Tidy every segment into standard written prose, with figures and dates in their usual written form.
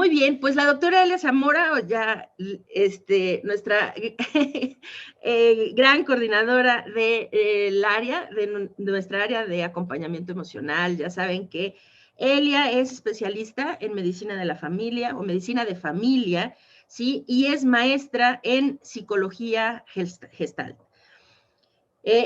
Muy bien, pues la doctora Elia Zamora, ya nuestra gran coordinadora del área, de nuestra área de acompañamiento emocional. Ya saben que Elia es especialista en medicina de la familia o medicina de familia, ¿sí? Y es maestra en psicología gestalt.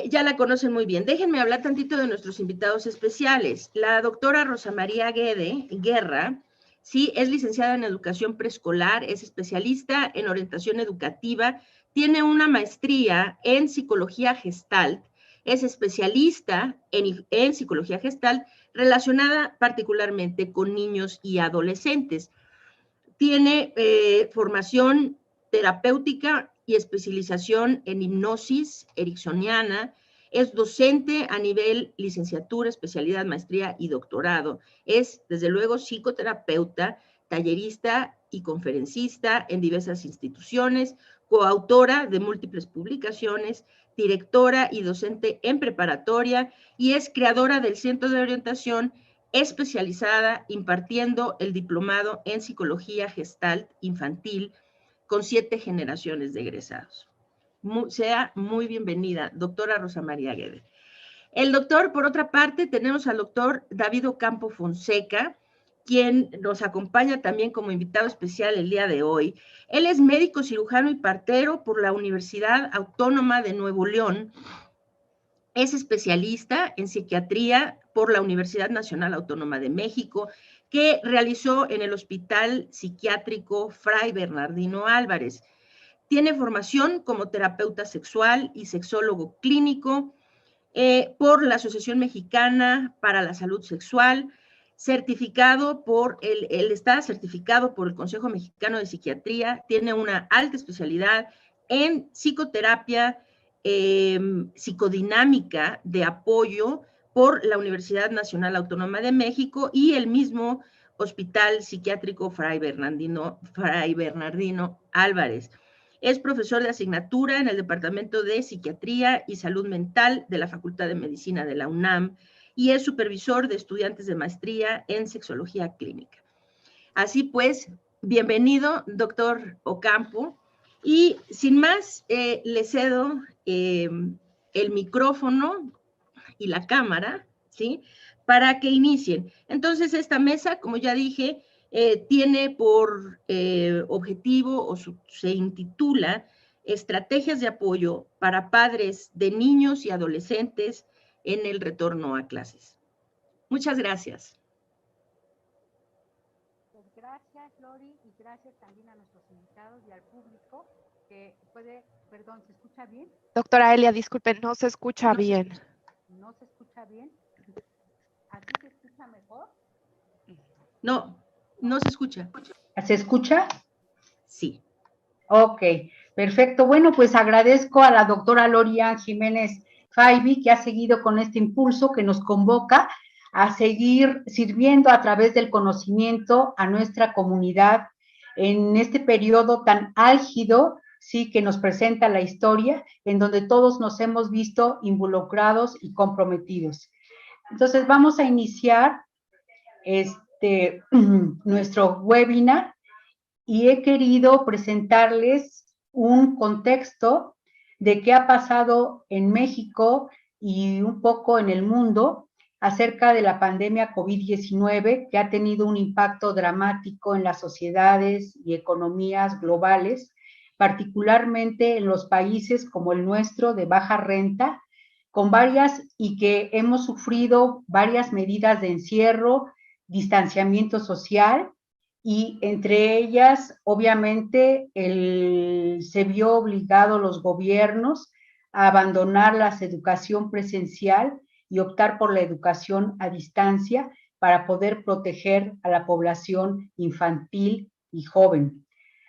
Ya la conocen muy bien. Déjenme hablar tantito de nuestros invitados especiales. La doctora Rosa María Guerra, sí, es licenciada en educación preescolar, es especialista en orientación educativa, tiene una maestría en psicología gestalt, es especialista en psicología gestalt relacionada particularmente con niños y adolescentes. Tiene formación terapéutica y especialización en hipnosis ericksoniana. Es docente a nivel licenciatura, especialidad, maestría y doctorado. Es, desde luego, psicoterapeuta, tallerista y conferencista en diversas instituciones, coautora de múltiples publicaciones, directora y docente en preparatoria, y es creadora del Centro de Orientación especializada impartiendo el diplomado en psicología gestalt infantil con 7 generaciones de egresados. Sea muy bienvenida, doctora Rosa María Guerra. El doctor, por otra parte, tenemos al doctor David Ocampo Fonseca, quien nos acompaña también como invitado especial el día de hoy. Él es médico cirujano y partero por la Universidad Autónoma de Nuevo León. Es especialista en psiquiatría por la Universidad Nacional Autónoma de México, que realizó en el Hospital Psiquiátrico Fray Bernardino Álvarez. Tiene formación como terapeuta sexual y sexólogo clínico por la Asociación Mexicana para la Salud Sexual, está certificado por el Consejo Mexicano de Psiquiatría, tiene una alta especialidad en psicoterapia psicodinámica de apoyo por la Universidad Nacional Autónoma de México y el mismo Hospital Psiquiátrico Fray Bernardino Álvarez. Es profesor de asignatura en el Departamento de Psiquiatría y Salud Mental de la Facultad de Medicina de la UNAM y es supervisor de estudiantes de maestría en sexología clínica. Así pues, bienvenido, doctor Ocampo. Y sin más, le cedo el micrófono y la cámara, ¿sí? Para que inicien. Entonces, esta mesa, como ya dije, tiene por objetivo o se intitula Estrategias de apoyo para padres de niños y adolescentes en el retorno a clases. Muchas gracias. Pues gracias, Lori, y gracias también a nuestros invitados y al público que puede, perdón, ¿se escucha bien? Doctora Elia, disculpe, no se escucha bien. ¿No se escucha bien? ¿Aquí se escucha mejor? No, no se escucha. ¿Se escucha? Sí. Ok, perfecto. Bueno, pues agradezco a la doctora Lorian Jiménez Faibi que ha seguido con este impulso que nos convoca a seguir sirviendo a través del conocimiento a nuestra comunidad en este periodo tan álgido, sí, que nos presenta la historia, en donde todos nos hemos visto involucrados y comprometidos. Entonces, vamos a iniciar nuestro webinar y he querido presentarles un contexto de qué ha pasado en México y un poco en el mundo acerca de la pandemia COVID-19, que ha tenido un impacto dramático en las sociedades y economías globales, particularmente en los países como el nuestro de baja renta, con varias y que hemos sufrido varias medidas de encierro, distanciamiento social, y entre ellas, obviamente, se vio obligado los gobiernos a abandonar la educación presencial y optar por la educación a distancia para poder proteger a la población infantil y joven.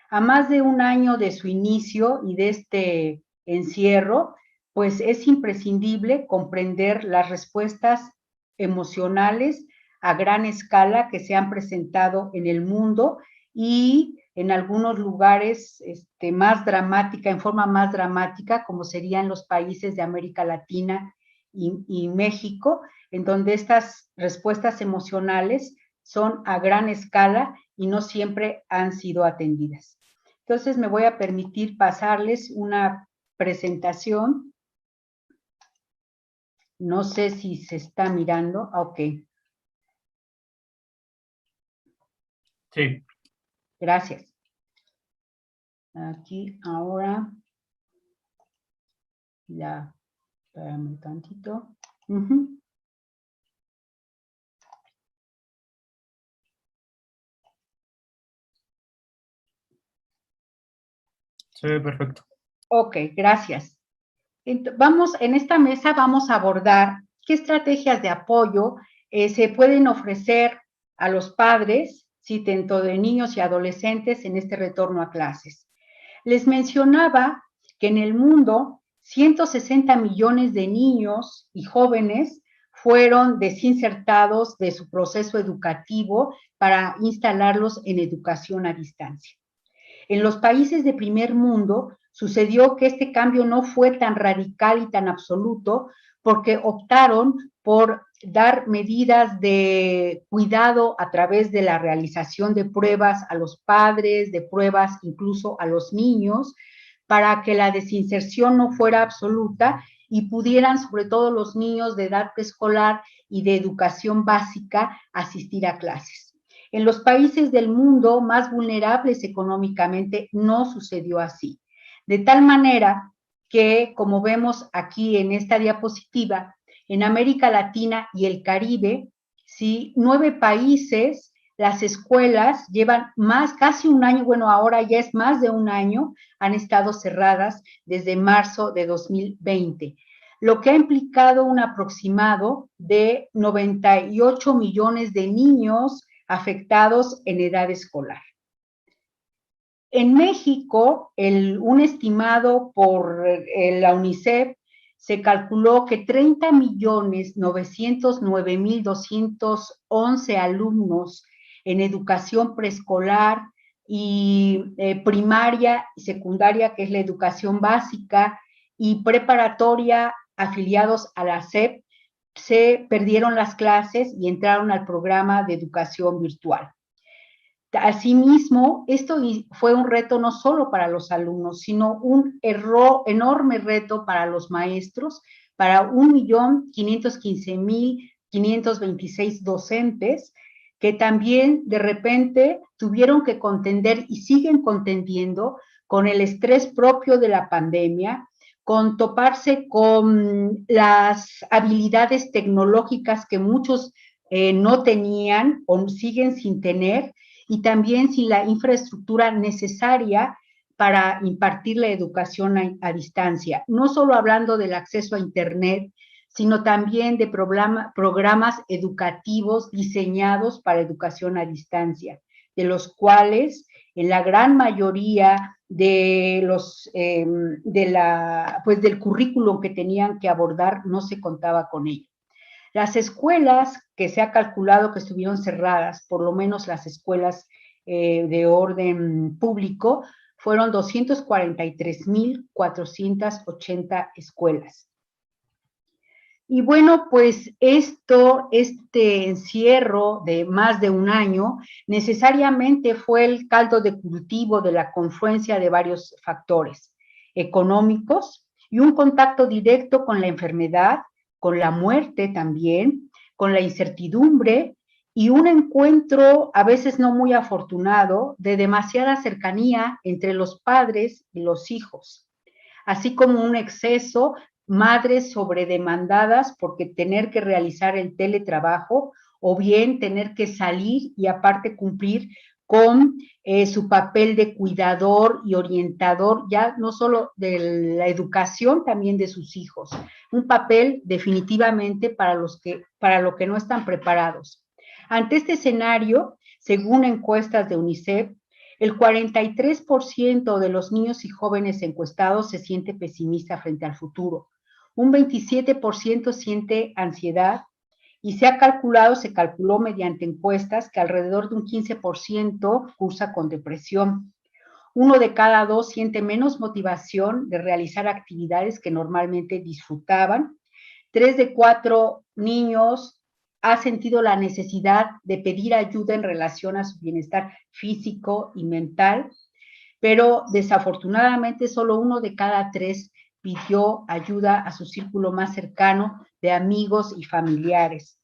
A más de un año de su inicio y de este encierro, pues es imprescindible comprender las respuestas emocionales a gran escala que se han presentado en el mundo y en algunos lugares más dramática, en forma más dramática, como serían los países de América Latina y México, en donde estas respuestas emocionales son a gran escala y no siempre han sido atendidas. Entonces me voy a permitir pasarles una presentación. No sé si se está mirando. Ok. Sí. Gracias. Aquí ahora. Ya. Espérame un tantito. Sí, perfecto. Ok, gracias. En esta mesa vamos a abordar qué estrategias de apoyo se pueden ofrecer a los padres, sí, tanto de niños y adolescentes en este retorno a clases. Les mencionaba que en el mundo 160 millones de niños y jóvenes fueron desinsertados de su proceso educativo para instalarlos en educación a distancia. En los países de primer mundo sucedió que este cambio no fue tan radical y tan absoluto porque optaron por dar medidas de cuidado a través de la realización de pruebas a los padres, de pruebas incluso a los niños, para que la desinserción no fuera absoluta y pudieran, sobre todo los niños de edad preescolar y de educación básica, asistir a clases. En los países del mundo más vulnerables económicamente no sucedió así. De tal manera que, como vemos aquí en esta diapositiva, en América Latina y el Caribe, ¿sí? 9 países, las escuelas llevan casi un año, bueno, ahora ya es más de un año, han estado cerradas desde marzo de 2020, lo que ha implicado un aproximado de 98 millones de niños afectados en edad escolar. En México, un estimado por la UNICEF, se calculó que 30.909.211 alumnos en educación preescolar y primaria y secundaria, que es la educación básica, y preparatoria afiliados a la SEP, se perdieron las clases y entraron al programa de educación virtual. Asimismo, esto fue un reto no solo para los alumnos, sino un enorme reto para los maestros, para 1.515.526 docentes, que también de repente tuvieron que contender y siguen contendiendo con el estrés propio de la pandemia, con toparse con las habilidades tecnológicas que muchos no tenían o siguen sin tener, y también sin la infraestructura necesaria para impartir la educación a distancia. No solo hablando del acceso a Internet, sino también de programas educativos diseñados para educación a distancia, de los cuales en la gran mayoría de del currículum que tenían que abordar no se contaba con ello. Las escuelas que se ha calculado que estuvieron cerradas, por lo menos las escuelas de orden público, fueron 243.480 escuelas. Y bueno, pues este encierro de más de un año necesariamente fue el caldo de cultivo de la confluencia de varios factores económicos y un contacto directo con la enfermedad, con la muerte también, con la incertidumbre y un encuentro a veces no muy afortunado de demasiada cercanía entre los padres y los hijos, así como un exceso, madres sobredemandadas porque tener que realizar el teletrabajo o bien tener que salir y aparte cumplir con su papel de cuidador y orientador, ya no solo de la educación, también de sus hijos. Un papel definitivamente para lo que no están preparados. Ante este escenario, según encuestas de UNICEF, el 43% de los niños y jóvenes encuestados se siente pesimista frente al futuro. Un 27% siente ansiedad y se calculó mediante encuestas que alrededor de un 15% cursa con depresión. 1 de cada 2 siente menos motivación de realizar actividades que normalmente disfrutaban. 3 de 4 niños ha sentido la necesidad de pedir ayuda en relación a su bienestar físico y mental, pero desafortunadamente solo 1 de cada 3 pidió ayuda a su círculo más cercano de amigos y familiares,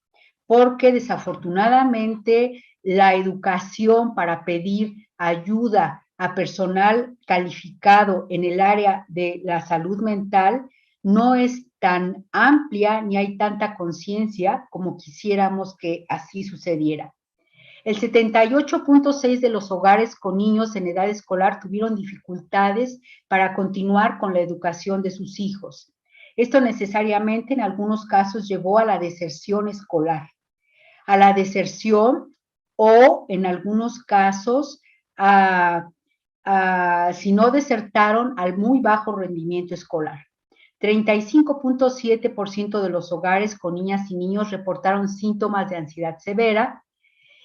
porque desafortunadamente la educación para pedir ayuda a personal calificado en el área de la salud mental no es tan amplia ni hay tanta conciencia como quisiéramos que así sucediera. El 78.6% de los hogares con niños en edad escolar tuvieron dificultades para continuar con la educación de sus hijos. Esto necesariamente en algunos casos llevó a la deserción escolar, a la deserción o en algunos casos si no desertaron, al muy bajo rendimiento escolar. 35.7% de los hogares con niñas y niños reportaron síntomas de ansiedad severa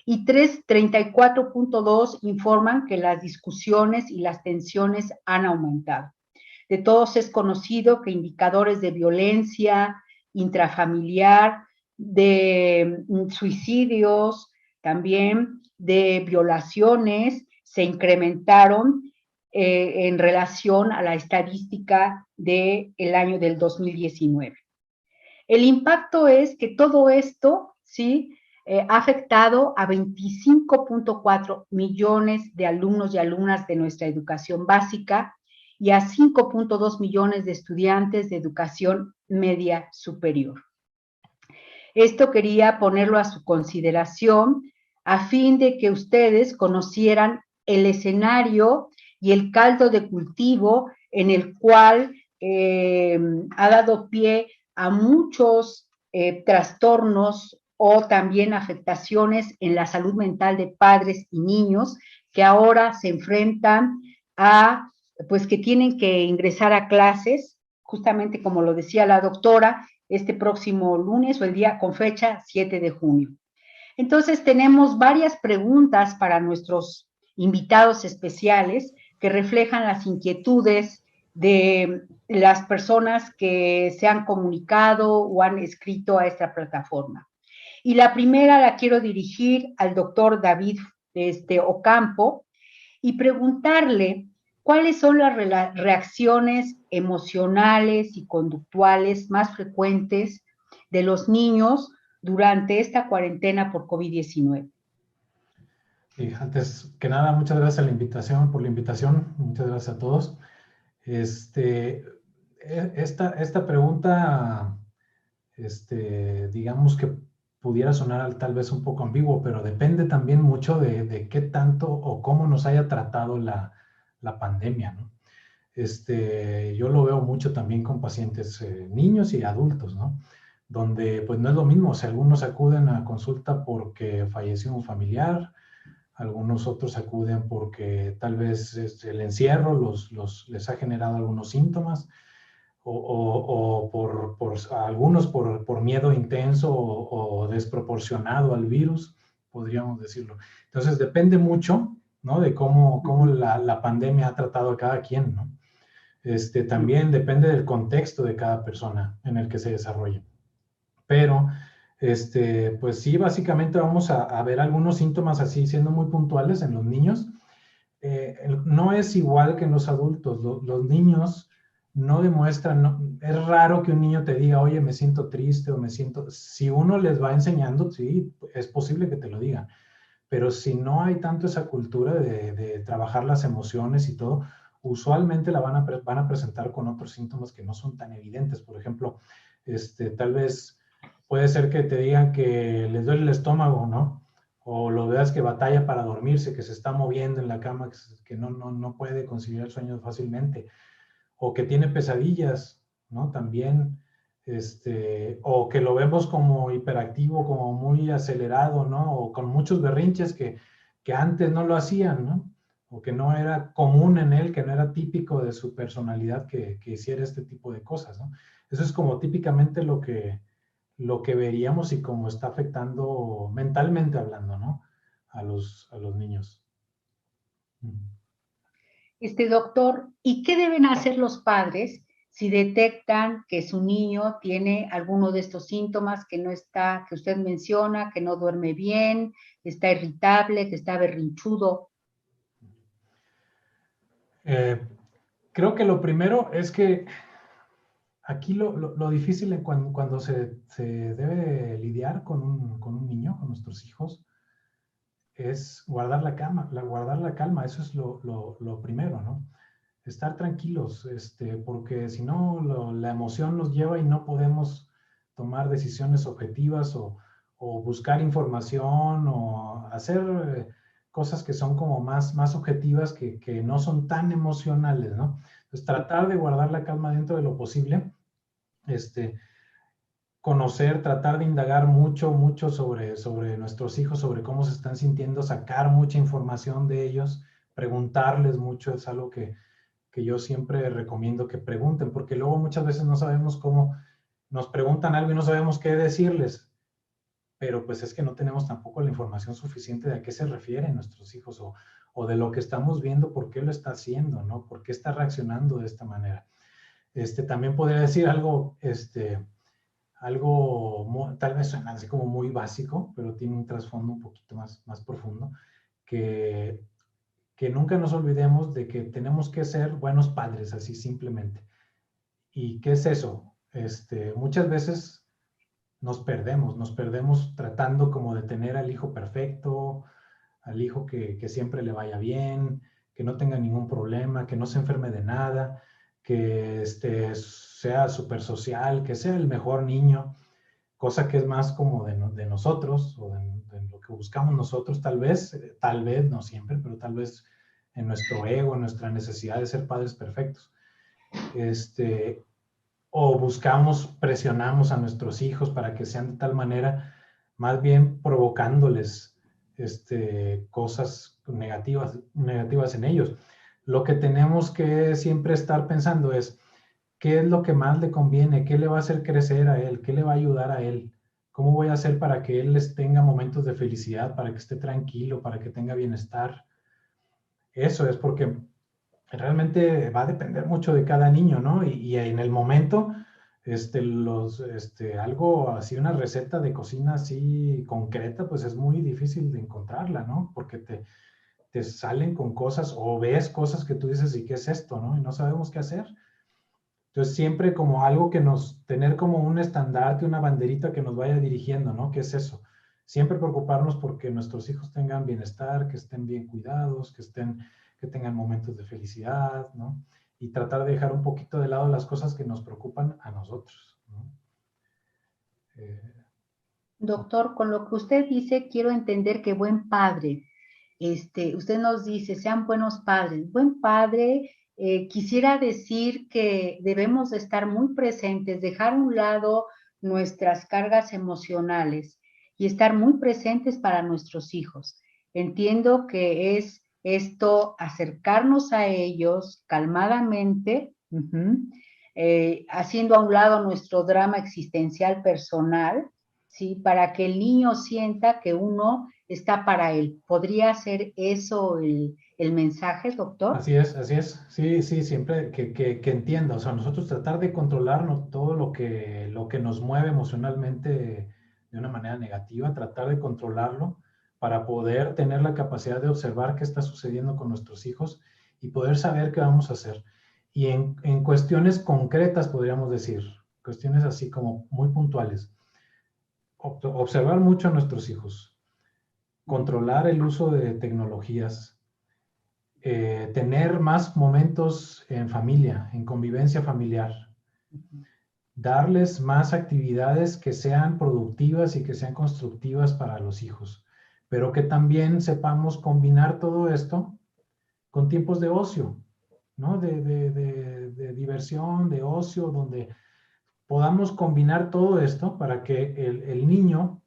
y 34.2% informan que las discusiones y las tensiones han aumentado. De todos es conocido que indicadores de violencia intrafamiliar, de suicidios, también de violaciones, se incrementaron en relación a la estadística del año del 2019. El impacto es que todo esto, ¿sí?, ha afectado a 25.4 millones de alumnos y alumnas de nuestra educación básica y a 5.2 millones de estudiantes de educación media superior. Esto quería ponerlo a su consideración a fin de que ustedes conocieran el escenario y el caldo de cultivo en el cual ha dado pie a muchos trastornos o también afectaciones en la salud mental de padres y niños que ahora se enfrentan a, pues que tienen que ingresar a clases, justamente como lo decía la doctora, este próximo lunes o el día con fecha 7 de junio. Entonces tenemos varias preguntas para nuestros invitados especiales que reflejan las inquietudes de las personas que se han comunicado o han escrito a esta plataforma. Y la primera la quiero dirigir al doctor David Ocampo y preguntarle cuáles son las reacciones emocionales y conductuales más frecuentes de los niños durante esta cuarentena por COVID-19. Antes que nada, muchas gracias por la invitación, muchas gracias a todos. Esta pregunta, digamos que pudiera sonar tal vez un poco ambiguo, pero depende también mucho de qué tanto o cómo nos haya tratado la pandemia, ¿no? Yo lo veo mucho también con pacientes niños y adultos, ¿no? Donde pues no es lo mismo, o sea, algunos acuden a consulta porque falleció un familiar, algunos otros acuden porque tal vez el encierro les ha generado algunos síntomas, o por algunos por miedo intenso o desproporcionado al virus, podríamos decirlo. Entonces depende mucho, ¿no?, de cómo la pandemia ha tratado a cada quien, ¿no? También depende del contexto de cada persona en el que se desarrolle. Pero, pues sí, básicamente vamos a ver algunos síntomas así, siendo muy puntuales en los niños. No es igual que en los adultos. Los niños no demuestran, es raro que un niño te diga, oye, me siento triste o me siento... Si uno les va enseñando, sí, es posible que te lo digan. Pero si no hay tanto esa cultura de trabajar las emociones y todo, usualmente van a presentar con otros síntomas que no son tan evidentes. Por ejemplo, tal vez puede ser que te digan que les duele el estómago, ¿no? O lo veas que batalla para dormirse, que se está moviendo en la cama, que no puede conciliar el sueño fácilmente, o que tiene pesadillas, ¿no? También, o que lo vemos como hiperactivo, como muy acelerado, ¿no? O con muchos berrinches que antes no lo hacían, ¿no? O que no era común en él, que no era típico de su personalidad que hiciera este tipo de cosas, ¿no? Eso es como típicamente lo que veríamos y cómo está afectando mentalmente hablando, ¿no?, a los niños. Doctor, ¿y qué deben hacer los padres si detectan que su niño tiene alguno de estos síntomas que no está, que usted menciona, que no duerme bien, está irritable, que está berrinchudo. Creo que lo primero es que aquí lo difícil cuando se debe lidiar con un niño, con nuestros hijos, es guardar la calma, eso es lo primero, ¿no? Estar tranquilos, porque si no, la emoción nos lleva y no podemos tomar decisiones objetivas o buscar información o hacer cosas que son como más objetivas que no son tan emocionales, ¿no? Entonces, tratar de guardar la calma dentro de lo posible, conocer, tratar de indagar mucho sobre nuestros hijos, sobre cómo se están sintiendo, sacar mucha información de ellos, preguntarles mucho, es algo que yo siempre recomiendo que pregunten, porque luego muchas veces no sabemos cómo, nos preguntan algo y no sabemos qué decirles, pero pues es que no tenemos tampoco la información suficiente de a qué se refieren nuestros hijos o de lo que estamos viendo, por qué lo está haciendo, ¿no? ¿Por qué está reaccionando de esta manera? También podría decir algo, tal vez suena así como muy básico, pero tiene un trasfondo un poquito más profundo, que nunca nos olvidemos de que tenemos que ser buenos padres, así simplemente. ¿Y qué es eso? Muchas veces nos perdemos tratando como de tener al hijo perfecto, al hijo que siempre le vaya bien, que no tenga ningún problema, que no se enferme de nada, que sea súper social, que sea el mejor niño, cosa que es más como de nosotros o de lo que buscamos nosotros, tal vez, no siempre, pero tal vez en nuestro ego, en nuestra necesidad de ser padres perfectos. O presionamos a nuestros hijos para que sean de tal manera, más bien provocándoles cosas negativas en ellos. Lo que tenemos que siempre estar pensando es, ¿qué es lo que más le conviene? ¿Qué le va a hacer crecer a él? ¿Qué le va a ayudar a él? ¿Cómo voy a hacer para que él tenga momentos de felicidad, para que esté tranquilo, para que tenga bienestar? Eso es porque realmente va a depender mucho de cada niño, ¿no? Y en el momento, algo así, una receta de cocina así concreta, pues es muy difícil de encontrarla, ¿no? Porque te salen con cosas o ves cosas que tú dices, ¿y qué es esto, no? Y no sabemos qué hacer. Entonces, siempre como algo tener como un estandarte, una banderita que nos vaya dirigiendo, ¿no? ¿Qué es eso? Siempre preocuparnos porque nuestros hijos tengan bienestar, que estén bien cuidados, que tengan momentos de felicidad, ¿no? Y tratar de dejar un poquito de lado las cosas que nos preocupan a nosotros, ¿no? Doctor, con lo que usted dice, quiero entender que buen padre, usted nos dice, sean buenos padres. Buen padre, quisiera decir que debemos de estar muy presentes, dejar a un lado nuestras cargas emocionales y estar muy presentes para nuestros hijos. Entiendo que es esto, acercarnos a ellos calmadamente, haciendo a un lado nuestro drama existencial personal, ¿sí? Para que el niño sienta que uno está para él. ¿Podría ser eso el mensaje, doctor? Así es. Sí, siempre que entienda. O sea, nosotros tratar de controlarnos todo lo que nos mueve emocionalmente de una manera negativa, tratar de controlarlo para poder tener la capacidad de observar qué está sucediendo con nuestros hijos y poder saber qué vamos a hacer. Y en cuestiones concretas, podríamos decir, cuestiones así como muy puntuales, observar mucho a nuestros hijos, controlar el uso de tecnologías, tener más momentos en familia, en convivencia familiar, darles más actividades que sean productivas y que sean constructivas para los hijos, pero que también sepamos combinar todo esto con tiempos de ocio, ¿no? De diversión, de ocio, donde podamos combinar todo esto para que el niño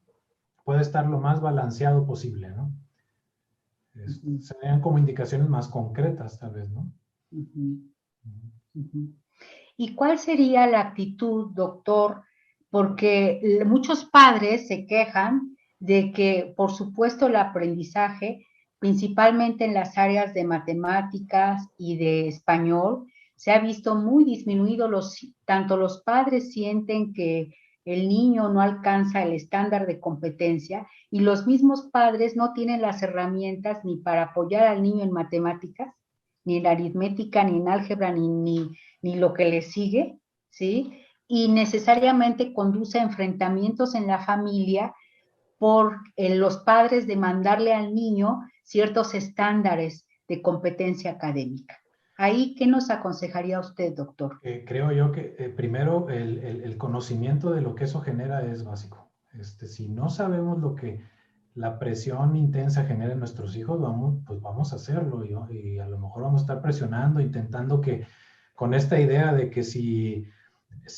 pueda estar lo más balanceado posible, ¿no? Serían como indicaciones más concretas, tal vez, ¿no? ¿Y cuál sería la actitud, doctor? Porque muchos padres se quejan de que, por supuesto, el aprendizaje, principalmente en las áreas de matemáticas y de español, se ha visto muy disminuido, tanto los padres sienten que el niño no alcanza el estándar de competencia y los mismos padres no tienen las herramientas ni para apoyar al niño en matemáticas, ni en aritmética, ni en álgebra, ni lo que le sigue, ¿sí? Y necesariamente conduce a enfrentamientos en la familia por los padres demandarle al niño ciertos estándares de competencia académica. Ahí, ¿qué nos aconsejaría usted, doctor? Creo yo que primero el conocimiento de lo que eso genera es básico. Si no sabemos lo que la presión intensa genera en nuestros hijos, pues vamos a hacerlo y a lo mejor vamos a estar presionando, intentando que con esta idea de que si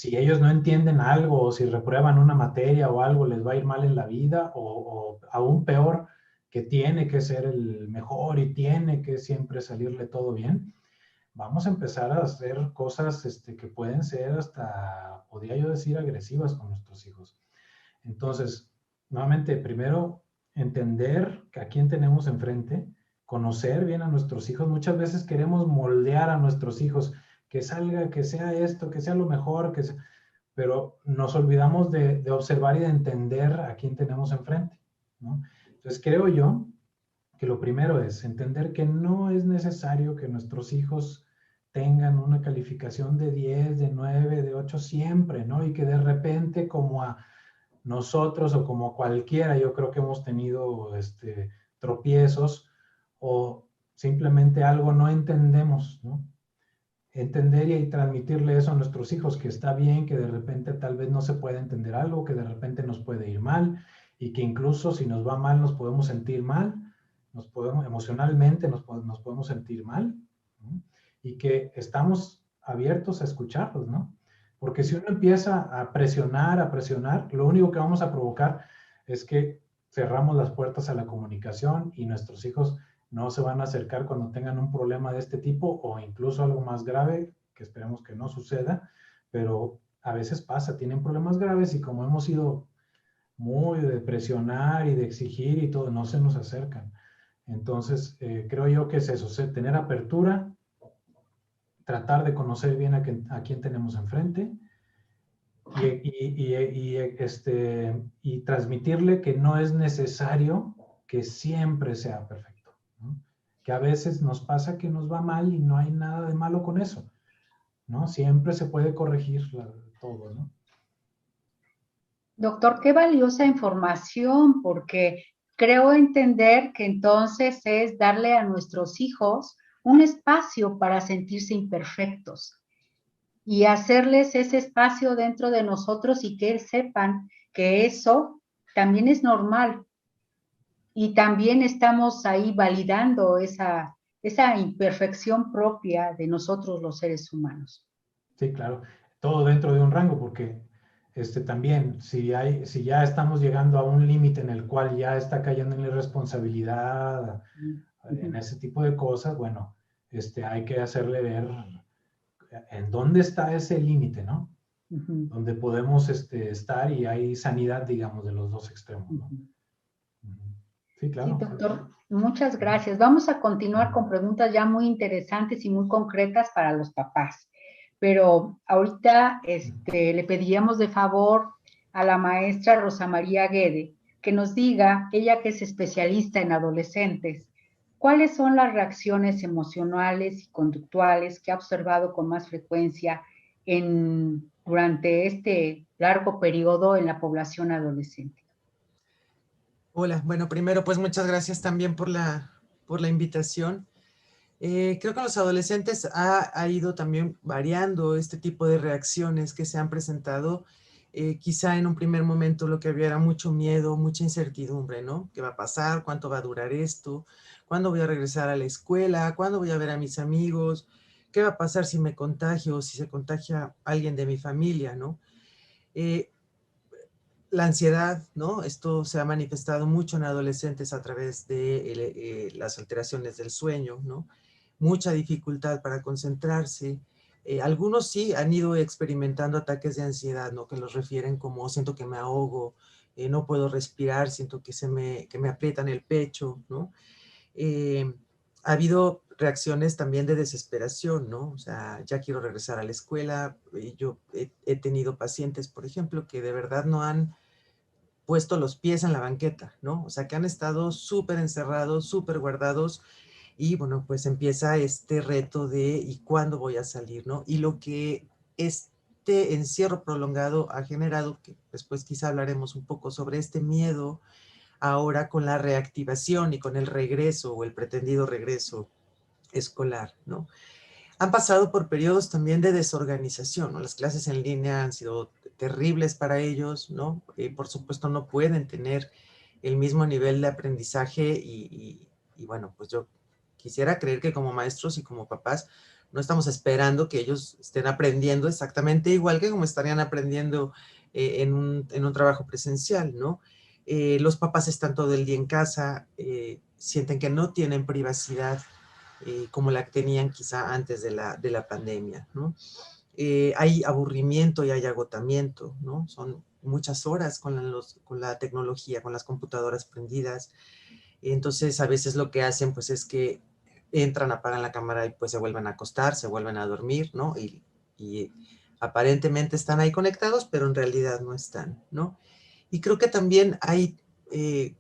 ellos no entienden algo o si reprueban una materia o algo les va a ir mal en la vida o aún peor, que tiene que ser el mejor y tiene que siempre salirle todo bien. Vamos a empezar a hacer cosas que pueden ser hasta, podría yo decir, agresivas con nuestros hijos. Entonces, nuevamente, primero, entender a quién tenemos enfrente, conocer bien a nuestros hijos. Muchas veces queremos moldear a nuestros hijos, que salga, que sea esto, que sea lo mejor, pero nos olvidamos de observar y de entender a quién tenemos enfrente, ¿no? Entonces, creo yo que lo primero es entender que no es necesario que nuestros hijos tengan una calificación de 10, de 9, de 8 siempre, ¿no? Y que de repente como a nosotros o como cualquiera, yo creo que hemos tenido tropiezos o simplemente algo no entendemos, ¿no? Entender y transmitirle eso a nuestros hijos, que está bien, que de repente tal vez no se puede entender algo, que de repente nos puede ir mal y que incluso si nos va mal nos podemos sentir mal, emocionalmente nos podemos sentir mal, ¿no? Y que estamos abiertos a escucharlos, ¿no? Porque si uno empieza a presionar, lo único que vamos a provocar es que cerramos las puertas a la comunicación y nuestros hijos no se van a acercar cuando tengan un problema de este tipo o incluso algo más grave, que esperemos que no suceda, pero a veces pasa, tienen problemas graves y como hemos sido muy de presionar y de exigir y todo, no se nos acercan. Entonces, creo yo que es eso, tener apertura, tratar de conocer bien a quién tenemos enfrente y transmitirle que no es necesario que siempre sea perfecto, ¿no? Que a veces nos pasa que nos va mal y no hay nada de malo con eso, ¿no? Siempre se puede corregir todo, ¿no? Doctor, qué valiosa información, porque creo entender que entonces es darle a nuestros hijos un espacio para sentirse imperfectos y hacerles ese espacio dentro de nosotros y que sepan que eso también es normal y también estamos ahí validando esa imperfección propia de nosotros los seres humanos. Sí, claro, todo dentro de un rango, porque también si ya estamos llegando a un límite en el cual ya está cayendo en la irresponsabilidad, en ese tipo de cosas, bueno, hay que hacerle ver en dónde está ese límite, ¿no? Donde podemos estar y hay sanidad, digamos, de los dos extremos, ¿no? Sí, claro. Sí, doctor, muchas gracias. Vamos a continuar con preguntas ya muy interesantes y muy concretas para los papás. Pero ahorita le pediríamos de favor a la maestra Rosa María Guede que nos diga, ella que es especialista en adolescentes, cuáles son las reacciones emocionales y conductuales que ha observado con más frecuencia durante este largo periodo en la población adolescente. Hola, bueno, primero pues muchas gracias también por la invitación. Creo que los adolescentes ha ido también variando este tipo de reacciones que se han presentado. Quizá en un primer momento lo que había era mucho miedo, mucha incertidumbre, ¿no? ¿Qué va a pasar? ¿Cuánto va a durar esto? ¿Cuándo voy a regresar a la escuela? ¿Cuándo voy a ver a mis amigos? ¿Qué va a pasar si me contagio o si se contagia alguien de mi familia, ¿no? La ansiedad, ¿no? Esto se ha manifestado mucho en adolescentes a través de las alteraciones del sueño, ¿no? Mucha dificultad para concentrarse. Algunos sí han ido experimentando ataques de ansiedad, ¿no? Que los refieren como siento que me ahogo, no puedo respirar, siento que me aprietan el pecho, ¿no? Ha habido reacciones también de desesperación, ¿no? O sea, ya quiero regresar a la escuela. Yo he tenido pacientes, por ejemplo, que de verdad no han puesto los pies en la banqueta, ¿no? O sea, que han estado súper encerrados, súper guardados, y bueno, pues empieza este reto de ¿y cuándo voy a salir, no? Y lo que este encierro prolongado ha generado, que después quizá hablaremos un poco sobre este miedo ahora con la reactivación y con el regreso o el pretendido regreso escolar, ¿no? Han pasado por periodos también de desorganización, ¿no? Las clases en línea han sido terribles para ellos, ¿no? Por supuesto no pueden tener el mismo nivel de aprendizaje y bueno, pues yo quisiera creer que como maestros y como papás no estamos esperando que ellos estén aprendiendo exactamente igual que como estarían aprendiendo en un trabajo presencial, ¿no? Los papás están todo el día en casa, sienten que no tienen privacidad como la que tenían quizá antes de la pandemia, ¿no? Hay aburrimiento y hay agotamiento, ¿no? Son muchas horas con la tecnología, con las computadoras prendidas. Entonces, a veces lo que hacen, pues, es que entran, apagan la cámara y pues se vuelven a acostar, se vuelven a dormir, ¿no? Y aparentemente están ahí conectados, pero en realidad no están, ¿no? Y creo que también hay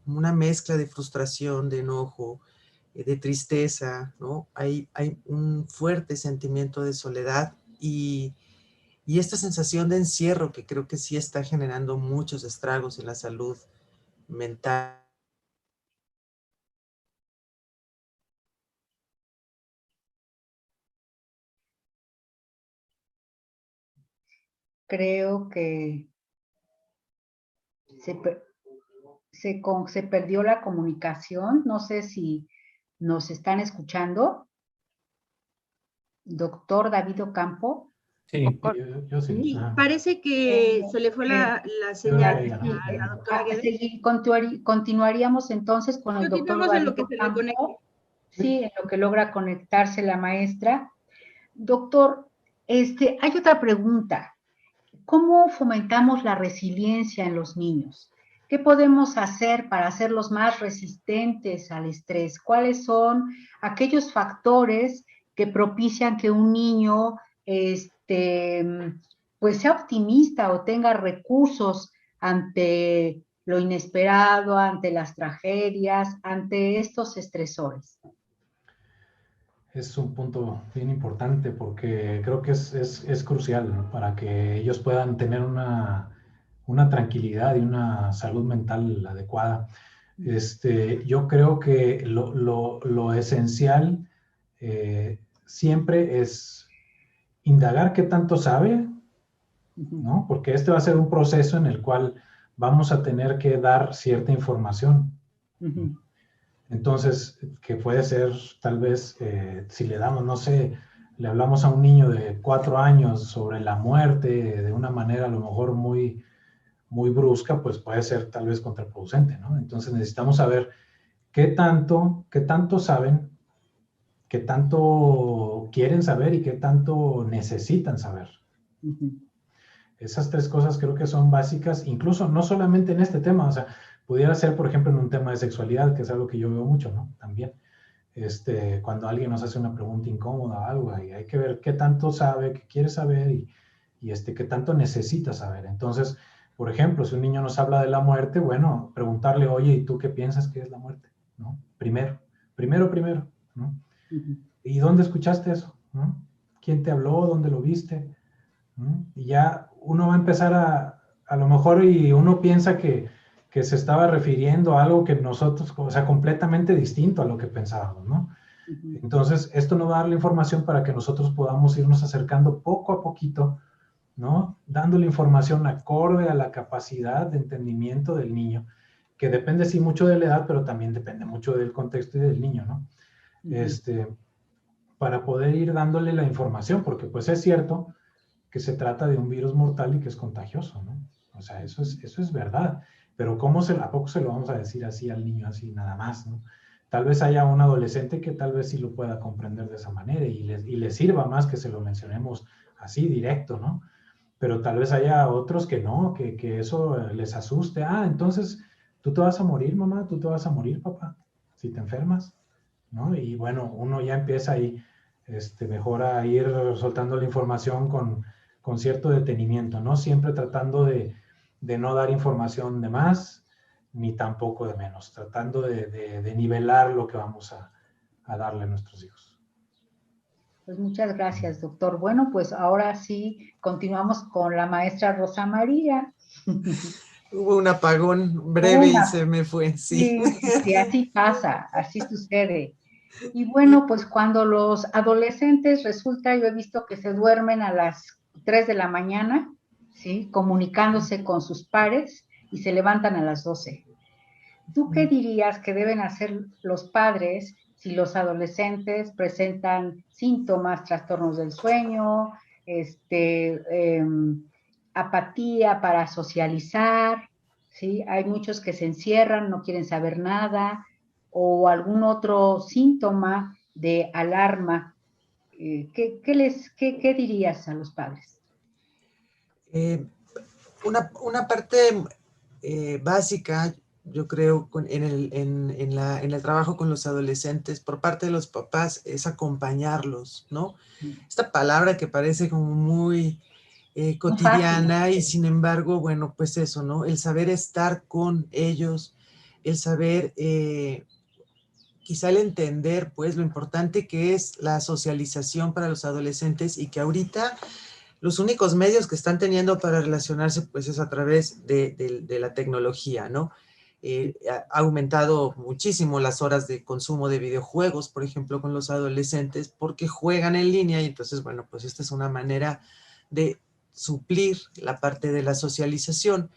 una mezcla de frustración, de enojo, de tristeza, ¿no? Hay un fuerte sentimiento de soledad y esta sensación de encierro que creo que sí está generando muchos estragos en la salud mental. Creo que se perdió la comunicación. No sé si nos están escuchando. Doctor David Ocampo. Sí, Por- yo sí. Sí, Ajá. parece que se le fue la señal a la doctora Guedes. Continuaríamos entonces con el doctor Continuamos en lo David que se reconecta. Ocampo. Sí, en lo que logra conectarse la maestra. Doctor, hay otra pregunta. ¿Cómo fomentamos la resiliencia en los niños? ¿Qué podemos hacer para hacerlos más resistentes al estrés? ¿Cuáles son aquellos factores que propician que un niño pues sea optimista o tenga recursos ante lo inesperado, ante las tragedias, ante estos estresores? Es un punto bien importante porque creo que es crucial, ¿no? Para que ellos puedan tener una tranquilidad y una salud mental adecuada. Yo creo que lo esencial siempre es indagar qué tanto sabe, ¿no? Porque este va a ser un proceso en el cual vamos a tener que dar cierta información. Entonces, que puede ser tal vez, si le damos, no sé, le hablamos a un niño de 4 años sobre la muerte de una manera a lo mejor muy, muy brusca, pues puede ser tal vez contraproducente, ¿no? Entonces necesitamos saber qué tanto saben, qué tanto quieren saber y qué tanto necesitan saber. Esas 3 cosas creo que son básicas, incluso no solamente en este tema, o sea, pudiera ser, por ejemplo, en un tema de sexualidad, que es algo que yo veo mucho, ¿no? También, cuando alguien nos hace una pregunta incómoda o algo, y hay que ver qué tanto sabe, qué quiere saber y qué tanto necesita saber. Entonces, por ejemplo, si un niño nos habla de la muerte, bueno, preguntarle, oye, ¿y tú qué piensas que es la muerte? ¿No? Primero, ¿no? ¿Y dónde escuchaste eso? ¿No? ¿Quién te habló? ¿Dónde lo viste? ¿No? Y ya uno va a empezar a lo mejor, y uno piensa que se estaba refiriendo a algo que nosotros, o sea, completamente distinto a lo que pensábamos, ¿no? Entonces, esto nos va a dar la información para que nosotros podamos irnos acercando poco a poquito, ¿no? Dándole información acorde a la capacidad de entendimiento del niño, que depende sí mucho de la edad, pero también depende mucho del contexto y del niño, ¿no? Para poder ir dándole la información, porque pues es cierto que se trata de un virus mortal y que es contagioso, ¿no? O sea, eso es verdad. Pero ¿a poco se lo vamos a decir así al niño, así nada más, ¿no? Tal vez haya un adolescente que tal vez sí lo pueda comprender de esa manera y le sirva más que se lo mencionemos así directo, ¿no? Pero tal vez haya otros que no, que eso les asuste. Ah, entonces tú te vas a morir, mamá, tú te vas a morir, papá, si te enfermas, ¿no? Y bueno, uno ya empieza ahí mejor a ir soltando la información con cierto detenimiento, ¿no? Siempre tratando de no dar información de más, ni tampoco de menos, tratando de nivelar lo que vamos a darle a nuestros hijos. Pues muchas gracias, doctor. Bueno, pues ahora sí continuamos con la maestra Rosa María. Hubo un apagón breve y se me fue, sí. Sí, así pasa, así sucede. Y bueno, pues cuando los adolescentes resulta, yo he visto que se duermen a las 3 de la mañana, ¿sí? Comunicándose con sus pares y se levantan a las 12. ¿Tú qué dirías que deben hacer los padres si los adolescentes presentan síntomas, trastornos del sueño, apatía para socializar, ¿sí? Hay muchos que se encierran, no quieren saber nada, o algún otro síntoma de alarma. ¿Qué dirías a los padres? Una parte básica, yo creo, en el trabajo con los adolescentes por parte de los papás es acompañarlos, ¿no? Esta palabra que parece como muy cotidiana y sin embargo, bueno, pues eso, ¿no? El saber estar con ellos, el saber, quizá el entender, pues, lo importante que es la socialización para los adolescentes y que ahorita los únicos medios que están teniendo para relacionarse, pues, es a través de la tecnología, ¿no? Ha aumentado muchísimo las horas de consumo de videojuegos, por ejemplo, con los adolescentes, porque juegan en línea y entonces, bueno, pues esta es una manera de suplir la parte de la socialización.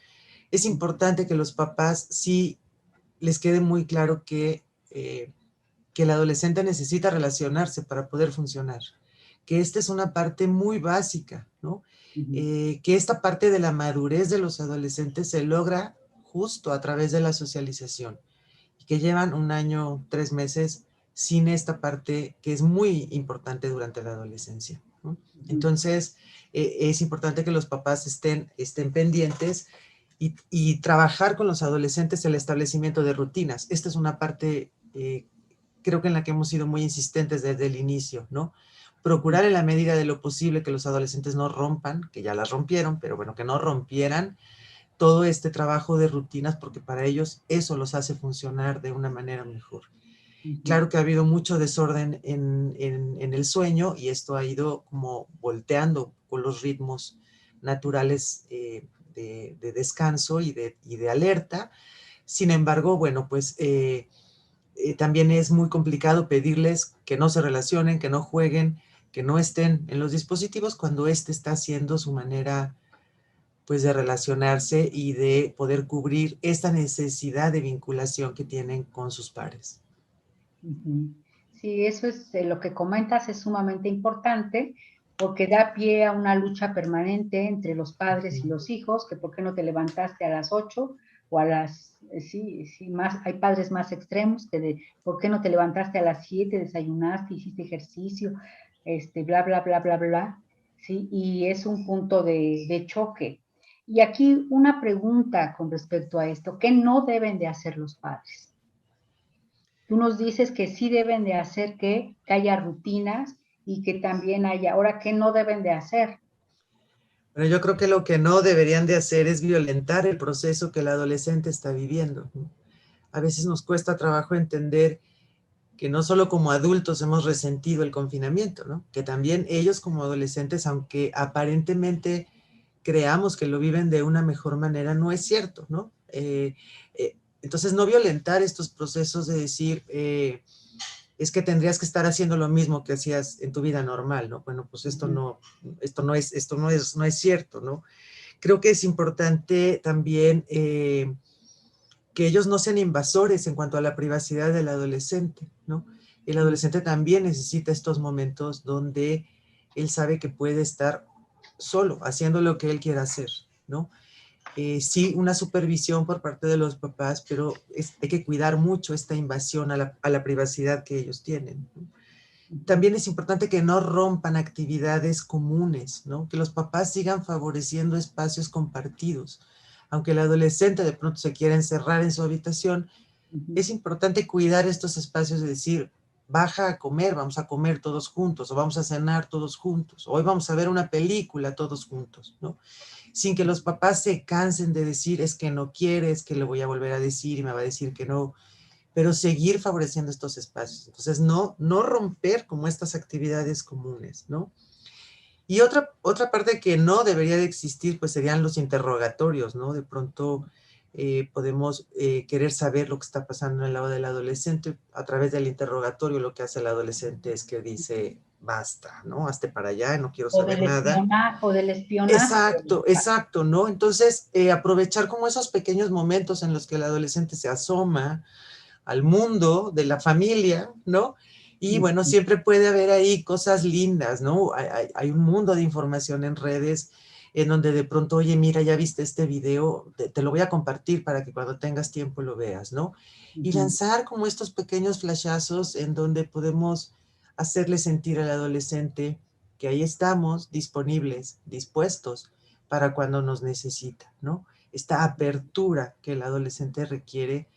Es importante que los papás sí les quede muy claro que el adolescente necesita relacionarse para poder funcionar, que esta es una parte muy básica, ¿no? Que esta parte de la madurez de los adolescentes se logra justo a través de la socialización y que llevan 1 año, 3 meses sin esta parte que es muy importante durante la adolescencia, ¿no? Entonces, es importante que los papás estén pendientes y trabajar con los adolescentes el establecimiento de rutinas. Esta es una parte, creo que en la que hemos sido muy insistentes desde el inicio, ¿no? Procurar en la medida de lo posible que los adolescentes no rompan, que ya las rompieron, pero bueno, que no rompieran todo este trabajo de rutinas, porque para ellos eso los hace funcionar de una manera mejor. Claro que ha habido mucho desorden en el sueño y esto ha ido como volteando con los ritmos naturales de descanso y de alerta. Sin embargo, bueno, pues también es muy complicado pedirles que no se relacionen, que no jueguen, que no estén en los dispositivos cuando este está haciendo su manera, pues, de relacionarse y de poder cubrir esta necesidad de vinculación que tienen con sus pares. Sí, eso es lo que comentas, es sumamente importante porque da pie a una lucha permanente entre los padres y los hijos, que por qué no te levantaste a las 8 o a las, sí, más, hay padres más extremos que de por qué no te levantaste a las 7, desayunaste, hiciste ejercicio, bla, bla, bla, bla, bla, sí, y es un punto de choque. Y aquí una pregunta con respecto a esto, ¿qué no deben de hacer los padres? Tú nos dices que sí deben de hacer que haya rutinas y que también haya, ahora, ¿qué no deben de hacer? Pero yo creo que lo que no deberían de hacer es violentar el proceso que el adolescente está viviendo, ¿no? A veces nos cuesta trabajo entender que no solo como adultos hemos resentido el confinamiento, ¿no? Que también ellos como adolescentes, aunque aparentemente creamos que lo viven de una mejor manera, no es cierto, ¿no? Entonces, no violentar estos procesos de decir, es que tendrías que estar haciendo lo mismo que hacías en tu vida normal, ¿no? Bueno, pues esto no es cierto, ¿no? Creo que es importante también que ellos no sean invasores en cuanto a la privacidad del adolescente, ¿no? El adolescente también necesita estos momentos donde él sabe que puede estar solo, haciendo lo que él quiera hacer, ¿no? Sí, una supervisión por parte de los papás, pero hay que cuidar mucho esta invasión a la privacidad que ellos tienen, ¿no? También es importante que no rompan actividades comunes, ¿no? Que los papás sigan favoreciendo espacios compartidos. Aunque el adolescente de pronto se quiera encerrar en su habitación, es importante cuidar estos espacios de decir, baja a comer, vamos a comer todos juntos, o vamos a cenar todos juntos, hoy vamos a ver una película todos juntos, ¿no? Sin que los papás se cansen de decir, es que no quiere, es que le voy a volver a decir y me va a decir que no, pero seguir favoreciendo estos espacios. Entonces, no romper como estas actividades comunes, ¿no? Y otra parte que no debería de existir, pues serían los interrogatorios, ¿no? De pronto podemos querer saber lo que está pasando en el lado del adolescente. A través del interrogatorio lo que hace el adolescente es que dice, basta, ¿no? Hazte para allá, no quiero saber nada. O del espionaje. Exacto, ¿no? Entonces, aprovechar como esos pequeños momentos en los que el adolescente se asoma al mundo de la familia, ¿no? Y bueno, siempre puede haber ahí cosas lindas, ¿no? Hay un mundo de información en redes en donde de pronto, oye, mira, ya viste este video, te lo voy a compartir para que cuando tengas tiempo lo veas, ¿no? Y lanzar como estos pequeños flashazos en donde podemos hacerle sentir al adolescente que ahí estamos disponibles, dispuestos para cuando nos necesita, ¿no? Esta apertura que el adolescente requiere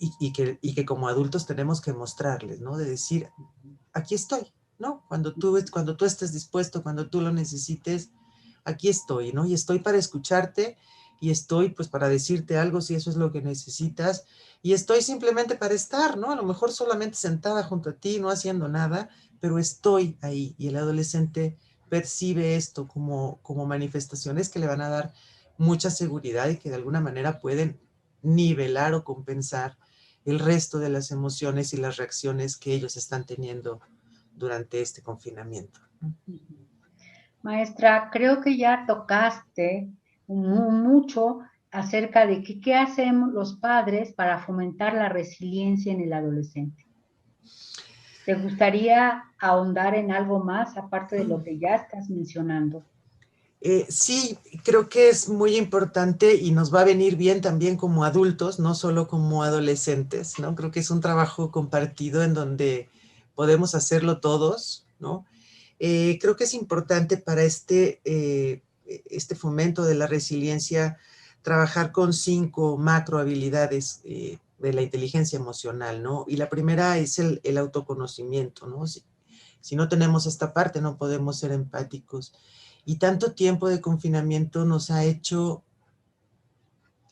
y que como adultos tenemos que mostrarles, ¿no? De decir, aquí estoy, ¿no? Cuando tú estés dispuesto, cuando tú lo necesites, aquí estoy, ¿no? Y estoy para escucharte y estoy pues para decirte algo si eso es lo que necesitas y estoy simplemente para estar, ¿no? A lo mejor solamente sentada junto a ti, no haciendo nada, pero estoy ahí y el adolescente percibe esto como manifestaciones que le van a dar mucha seguridad y que de alguna manera pueden nivelar o compensar el resto de las emociones y las reacciones que ellos están teniendo durante este confinamiento. Maestra, creo que ya tocaste mucho acerca de qué hacemos los padres para fomentar la resiliencia en el adolescente. ¿Te gustaría ahondar en algo más aparte de lo que ya estás mencionando? Sí, creo que es muy importante y nos va a venir bien también como adultos, no solo como adolescentes, ¿no? Creo que es un trabajo compartido en donde podemos hacerlo todos, ¿no? Creo que es importante para este fomento de la resiliencia trabajar con 5 macro habilidades de la inteligencia emocional, ¿no? Y la primera es el autoconocimiento, ¿no? Si no tenemos esta parte, no podemos ser empáticos. Y tanto tiempo de confinamiento nos ha hecho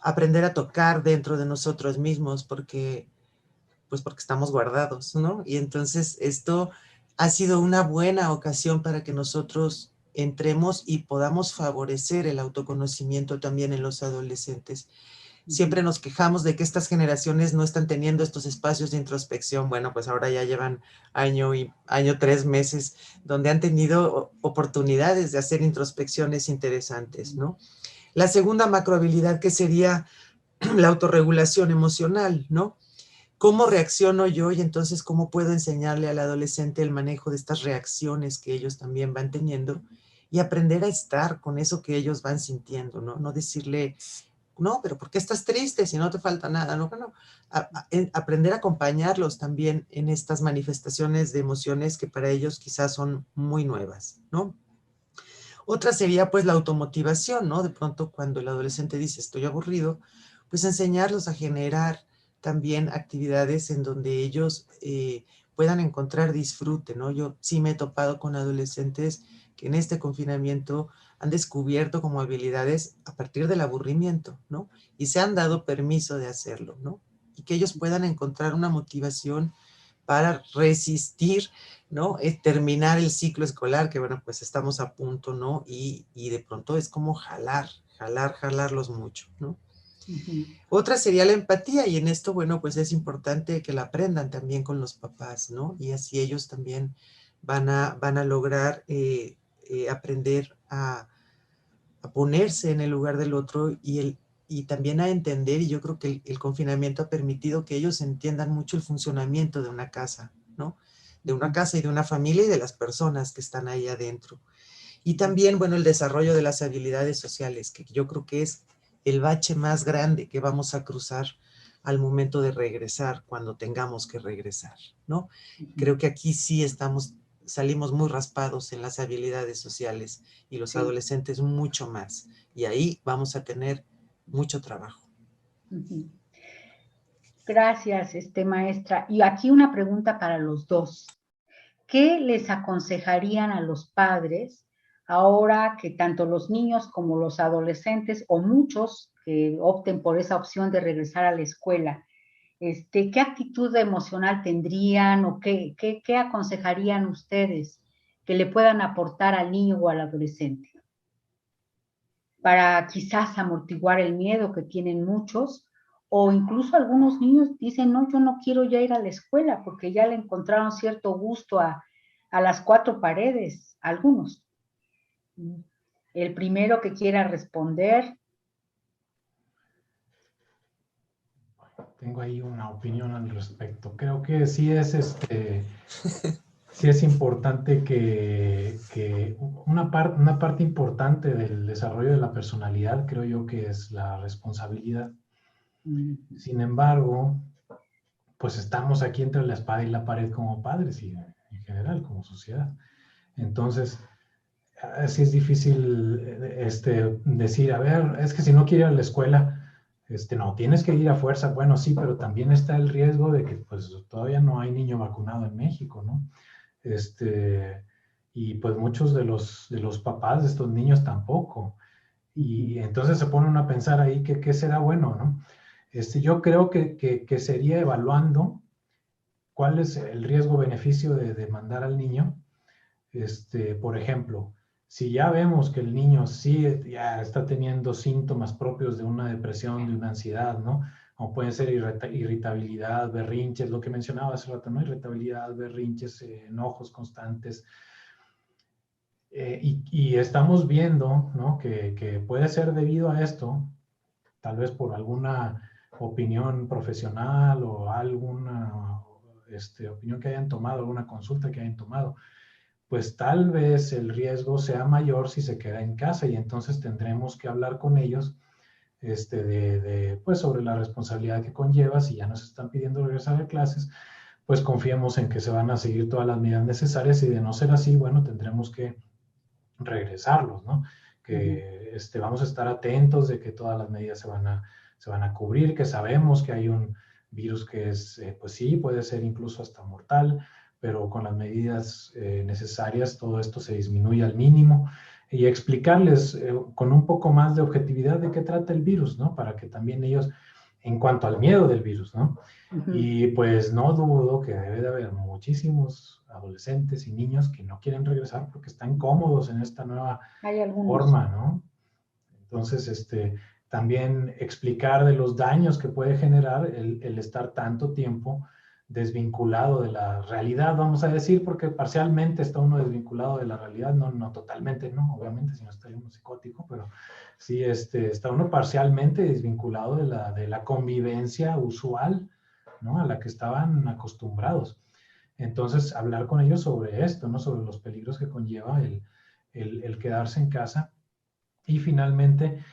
aprender a tocar dentro de nosotros mismos porque estamos guardados, ¿no? Y entonces esto ha sido una buena ocasión para que nosotros entremos y podamos favorecer el autoconocimiento también en los adolescentes. Siempre nos quejamos de que estas generaciones no están teniendo estos espacios de introspección. Bueno, pues ahora ya llevan año 3 meses donde han tenido oportunidades de hacer introspecciones interesantes, ¿no? La segunda macrohabilidad que sería la autorregulación emocional, ¿no? ¿Cómo reacciono yo y entonces cómo puedo enseñarle al adolescente el manejo de estas reacciones que ellos también van teniendo y aprender a estar con eso que ellos van sintiendo, ¿no? No decirle, no, pero ¿por qué estás triste si no te falta nada? No, no. Aprender a acompañarlos también en estas manifestaciones de emociones que para ellos quizás son muy nuevas, ¿no? Otra sería pues la automotivación, ¿no? De pronto cuando el adolescente dice estoy aburrido, pues enseñarlos a generar también actividades en donde ellos puedan encontrar disfrute, ¿no? Yo sí me he topado con adolescentes que en este confinamiento han descubierto como habilidades a partir del aburrimiento, ¿no? Y se han dado permiso de hacerlo, ¿no? Y que ellos puedan encontrar una motivación para resistir, ¿no? Terminar el ciclo escolar, que bueno, pues estamos a punto, ¿no? Y de pronto es como jalarlos mucho, ¿no? Otra sería la empatía y en esto, bueno, pues es importante que la aprendan también con los papás, ¿no? Y así ellos también van a lograr aprender a ponerse en el lugar del otro y también a entender, y yo creo que el confinamiento ha permitido que ellos entiendan mucho el funcionamiento de una casa, ¿no? De una casa y de una familia y de las personas que están ahí adentro. Y también, bueno, el desarrollo de las habilidades sociales, que yo creo que es el bache más grande que vamos a cruzar al momento de regresar, cuando tengamos que regresar, ¿no? Creo que aquí sí salimos muy raspados en las habilidades sociales y los adolescentes mucho más. Y ahí vamos a tener mucho trabajo. Gracias, maestra. Y aquí una pregunta para los dos. ¿Qué les aconsejarían a los padres ahora que tanto los niños como los adolescentes o muchos que opten por esa opción de regresar a la escuela, qué actitud emocional tendrían o qué aconsejarían ustedes que le puedan aportar al niño o al adolescente para quizás amortiguar el miedo que tienen muchos, o incluso algunos niños dicen, no, yo no quiero ya ir a la escuela porque ya le encontraron cierto gusto a las cuatro paredes, algunos. El primero que quiera responder. Tengo ahí una opinión al respecto. Creo que sí es sí es importante que una parte importante del desarrollo de la personalidad, creo yo que es la responsabilidad. Sin embargo, pues estamos aquí entre la espada y la pared como padres y en general como sociedad. Entonces, sí es difícil decir, a ver, es que si no quiere ir a la escuela, no, tienes que ir a fuerza. Bueno, sí, pero también está el riesgo de que pues todavía no hay niño vacunado en México, ¿no? Y pues muchos de los papás de estos niños tampoco. Y entonces se pone uno a pensar ahí que qué será bueno, ¿no? Yo creo que sería evaluando cuál es el riesgo-beneficio de mandar al niño. Por ejemplo, si ya vemos que el niño sí ya está teniendo síntomas propios de una depresión, de una ansiedad, ¿no? Como pueden ser irritabilidad, berrinches, lo que mencionaba hace rato, ¿no? Irritabilidad, berrinches, enojos constantes. Y estamos viendo, ¿no? Que puede ser debido a esto, tal vez por alguna opinión profesional o alguna opinión que hayan tomado, alguna consulta que hayan tomado, pues tal vez el riesgo sea mayor si se queda en casa y entonces tendremos que hablar con ellos pues sobre la responsabilidad que conlleva. Si ya nos están pidiendo regresar a clases, pues confiemos en que se van a seguir todas las medidas necesarias y de no ser así, bueno, tendremos que regresarlos, ¿no? Que vamos a estar atentos de que todas las medidas se van a cubrir, que sabemos que hay un virus que es, pues sí, puede ser incluso hasta mortal, pero con las medidas necesarias todo esto se disminuye al mínimo, y explicarles con un poco más de objetividad de qué trata el virus, ¿no? Para que también ellos, en cuanto al miedo del virus, ¿no? Y pues no dudo que debe de haber muchísimos adolescentes y niños que no quieren regresar porque están cómodos en esta nueva forma, ¿no? Entonces, también explicar de los daños que puede generar el estar tanto tiempo desvinculado de la realidad, vamos a decir, porque parcialmente está uno desvinculado de la realidad, no totalmente, no, obviamente, si no está uno psicótico, pero sí está uno parcialmente desvinculado de la convivencia usual, ¿no? A la que estaban acostumbrados. Entonces, hablar con ellos sobre esto, ¿no? Sobre los peligros que conlleva el quedarse en casa. Y finalmente,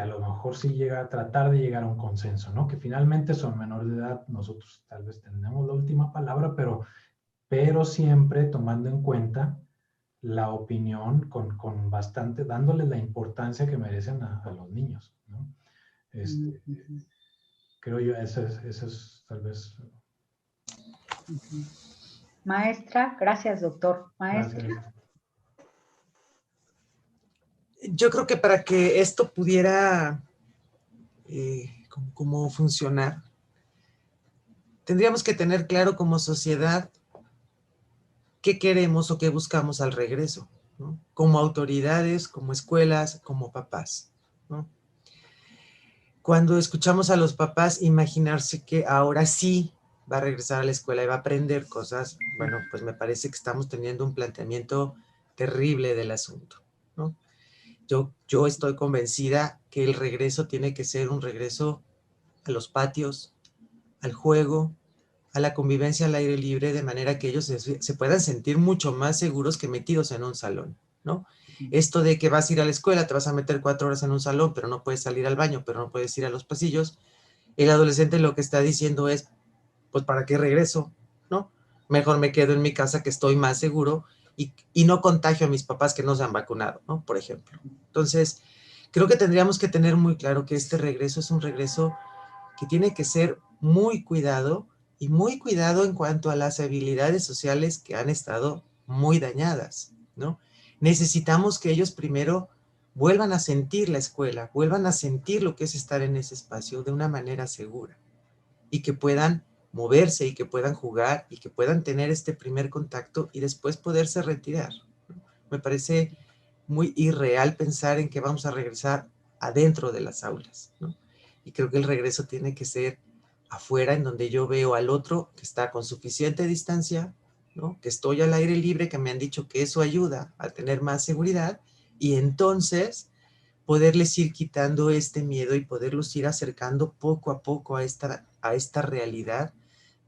a lo mejor sí tratar de llegar a un consenso, ¿no? Que finalmente son menores de edad, nosotros tal vez tenemos la última palabra, pero siempre tomando en cuenta la opinión con bastante, dándoles la importancia que merecen a los niños, ¿no? Creo yo, eso es tal vez. Maestra, gracias, doctor. Maestra. Gracias. Yo creo que para que esto pudiera como funcionar, tendríamos que tener claro como sociedad qué queremos o qué buscamos al regreso, ¿no? Como autoridades, como escuelas, como papás, ¿no? Cuando escuchamos a los papás imaginarse que ahora sí va a regresar a la escuela y va a aprender cosas, bueno, pues me parece que estamos teniendo un planteamiento terrible del asunto, ¿no? Yo estoy convencida que el regreso tiene que ser un regreso a los patios, al juego, a la convivencia al aire libre, de manera que ellos se puedan sentir mucho más seguros que metidos en un salón, ¿no? Esto de que vas a ir a la escuela, te vas a meter 4 horas en un salón, pero no puedes salir al baño, pero no puedes ir a los pasillos, el adolescente lo que está diciendo es, pues, ¿para qué regreso? ¿No? Mejor me quedo en mi casa que estoy más seguro y no contagio a mis papás que no se han vacunado, ¿no? Por ejemplo. Entonces, creo que tendríamos que tener muy claro que este regreso es un regreso que tiene que ser muy cuidado y muy cuidado en cuanto a las habilidades sociales que han estado muy dañadas, ¿no? Necesitamos que ellos primero vuelvan a sentir la escuela, vuelvan a sentir lo que es estar en ese espacio de una manera segura y que puedan moverse y que puedan jugar y que puedan tener este primer contacto y después poderse retirar. Me parece muy irreal pensar en que vamos a regresar adentro de las aulas, ¿no? Y creo que el regreso tiene que ser afuera, en donde yo veo al otro que está con suficiente distancia, ¿no? Que estoy al aire libre, que me han dicho que eso ayuda a tener más seguridad, y entonces poderles ir quitando este miedo y poderlos ir acercando poco a poco a esta realidad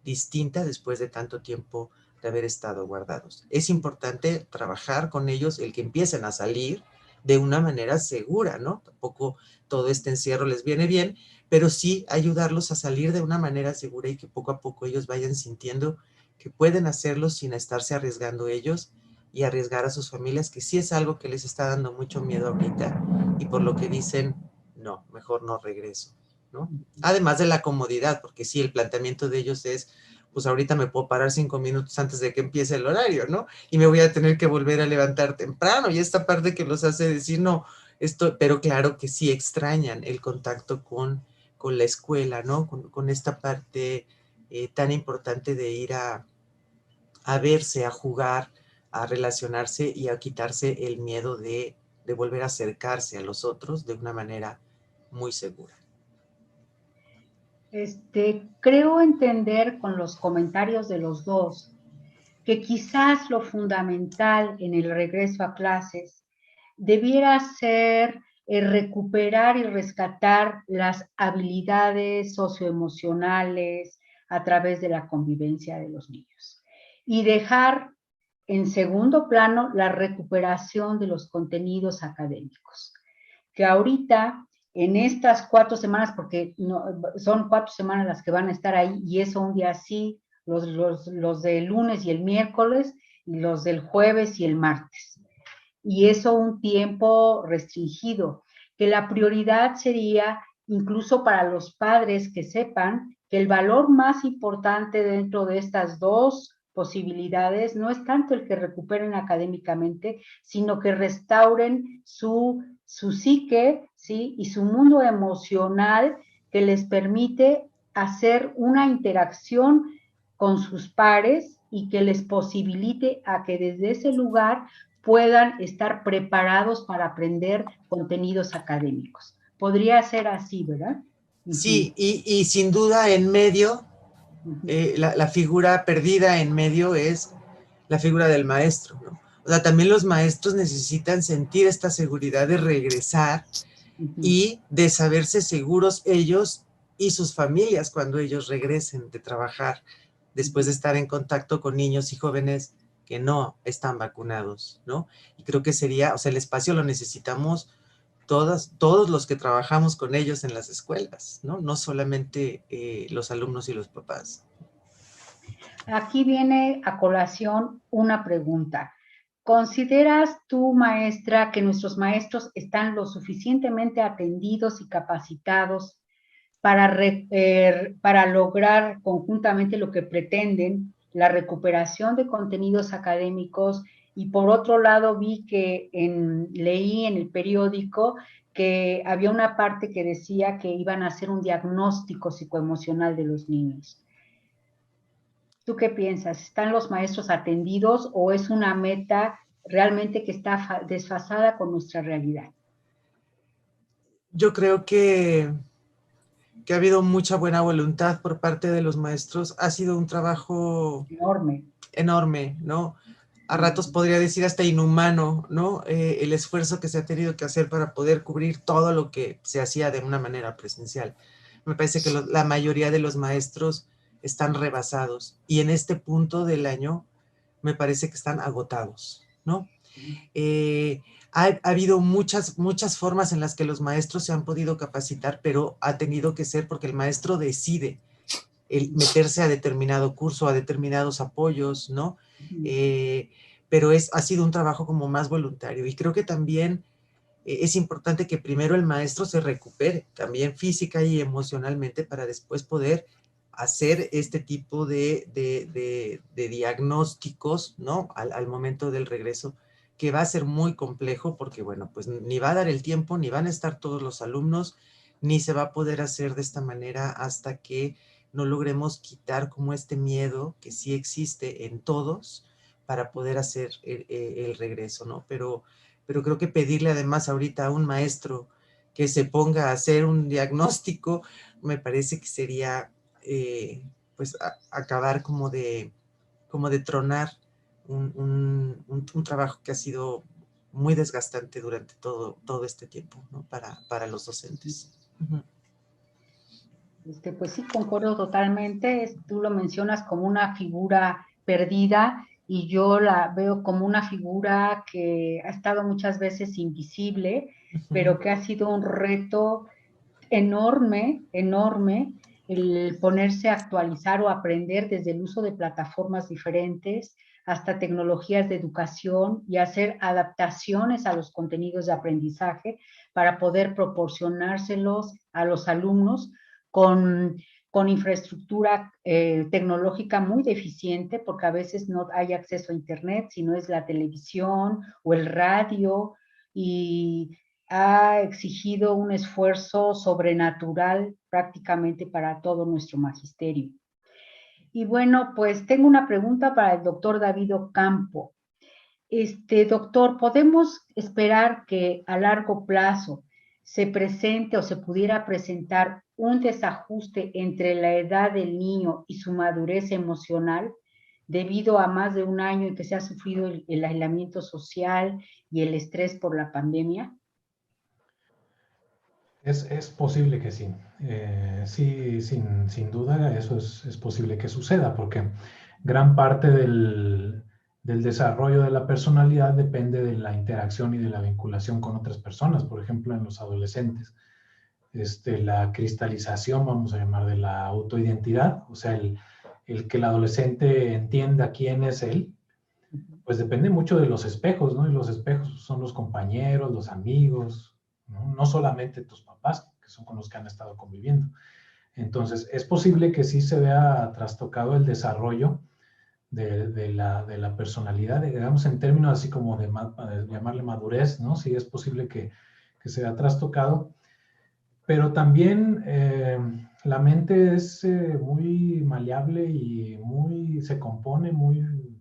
distinta después de tanto tiempo de haber estado guardados. Es importante trabajar con ellos, el que empiecen a salir de una manera segura, ¿no? Tampoco todo este encierro les viene bien, pero sí ayudarlos a salir de una manera segura y que poco a poco ellos vayan sintiendo que pueden hacerlo sin estarse arriesgando ellos y arriesgar a sus familias, que sí es algo que les está dando mucho miedo ahorita y por lo que dicen, no, mejor no regreso, ¿no? Además de la comodidad, porque sí, el planteamiento de ellos es, pues ahorita me puedo parar 5 minutos antes de que empiece el horario, ¿no? Y me voy a tener que volver a levantar temprano, y esta parte que los hace decir, no, esto, pero claro que sí extrañan el contacto con la escuela, ¿no? Con esta parte tan importante de ir a verse, a jugar, a relacionarse y a quitarse el miedo de volver a acercarse a los otros de una manera muy segura. Creo entender con los comentarios de los dos que quizás lo fundamental en el regreso a clases debiera ser recuperar y rescatar las habilidades socioemocionales a través de la convivencia de los niños y dejar en segundo plano la recuperación de los contenidos académicos, que ahorita en estas 4 semanas, porque no, son 4 semanas las que van a estar ahí, y eso un día sí, los del lunes y el miércoles, y los del jueves y el martes. Y eso un tiempo restringido, que la prioridad sería incluso para los padres que sepan que el valor más importante dentro de estas dos posibilidades no es tanto el que recuperen académicamente, sino que restauren su psique, ¿sí? Y su mundo emocional, que les permite hacer una interacción con sus pares y que les posibilite a que desde ese lugar puedan estar preparados para aprender contenidos académicos. Podría ser así, ¿verdad? Sí, y sin duda en medio, la figura perdida en medio es la figura del maestro, ¿no? O sea, también los maestros necesitan sentir esta seguridad de regresar y de saberse seguros ellos y sus familias cuando ellos regresen de trabajar, después de estar en contacto con niños y jóvenes que no están vacunados, ¿no? Y creo que sería, o sea, el espacio lo necesitamos todos los que trabajamos con ellos en las escuelas, ¿no? No solamente los alumnos y los papás. Aquí viene a colación una pregunta. ¿Consideras tú, maestra, que nuestros maestros están lo suficientemente atendidos y capacitados para lograr conjuntamente lo que pretenden, la recuperación de contenidos académicos? Y por otro lado, vi que leí en el periódico que había una parte que decía que iban a hacer un diagnóstico psicoemocional de los niños. ¿Tú qué piensas? ¿Están los maestros atendidos o es una meta realmente que está desfasada con nuestra realidad? Yo creo que ha habido mucha buena voluntad por parte de los maestros. Ha sido un trabajo enorme, ¿no? A ratos podría decir hasta inhumano, ¿no? El esfuerzo que se ha tenido que hacer para poder cubrir todo lo que se hacía de una manera presencial. Me parece que la mayoría de los maestros están rebasados y en este punto del año me parece que están agotados, ¿no? Ha habido muchas formas en las que los maestros se han podido capacitar, pero ha tenido que ser porque el maestro decide meterse a determinado curso, a determinados apoyos, ¿no? Pero ha sido un trabajo como más voluntario y creo que también es importante que primero el maestro se recupere, también física y emocionalmente, para después poder hacer este tipo de diagnósticos, ¿no? Al momento del regreso, que va a ser muy complejo porque, bueno, pues ni va a dar el tiempo, ni van a estar todos los alumnos, ni se va a poder hacer de esta manera hasta que no logremos quitar como este miedo que sí existe en todos para poder hacer el regreso, ¿no? Pero creo que pedirle además ahorita a un maestro que se ponga a hacer un diagnóstico, me parece que sería pues acabar como de tronar un trabajo que ha sido muy desgastante durante todo este tiempo, ¿no? Para los docentes. Uh-huh. Pues sí, concuerdo totalmente. Tú lo mencionas como una figura perdida y yo la veo como una figura que ha estado muchas veces invisible, pero que ha sido un reto enorme, enorme, el ponerse a actualizar o aprender desde el uso de plataformas diferentes hasta tecnologías de educación y hacer adaptaciones a los contenidos de aprendizaje para poder proporcionárselos a los alumnos con infraestructura tecnológica muy deficiente, porque a veces no hay acceso a internet, sino es la televisión o el radio, y ha exigido un esfuerzo sobrenatural prácticamente para todo nuestro magisterio. Y bueno, pues tengo una pregunta para el doctor David Ocampo. Doctor, ¿podemos esperar que a largo plazo se presente o se pudiera presentar un desajuste entre la edad del niño y su madurez emocional debido a más de un año en que se ha sufrido el aislamiento social y el estrés por la pandemia? Es posible que sí. Sí, sin duda, eso es posible que suceda, porque gran parte del desarrollo de la personalidad depende de la interacción y de la vinculación con otras personas. Por ejemplo, en los adolescentes, la cristalización, vamos a llamar, de la autoidentidad, o sea, el que el adolescente entienda quién es él, pues depende mucho de los espejos, ¿no? Y los espejos son los compañeros, los amigos, ¿no? No solamente tus papás, que son con los que han estado conviviendo. Entonces, es posible que sí se vea trastocado el desarrollo de la personalidad, digamos, en términos así como de llamarle madurez, ¿no? Sí es posible que se vea trastocado, pero también la mente es muy maleable y se compone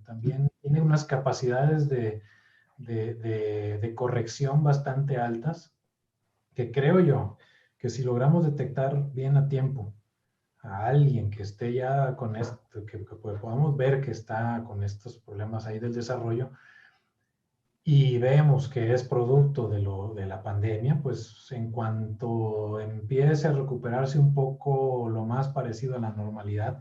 también tiene unas capacidades de corrección bastante altas, que creo yo que si logramos detectar bien a tiempo a alguien que esté ya con esto, que podamos ver que está con estos problemas ahí del desarrollo, y vemos que es producto de la pandemia, pues en cuanto empiece a recuperarse un poco lo más parecido a la normalidad,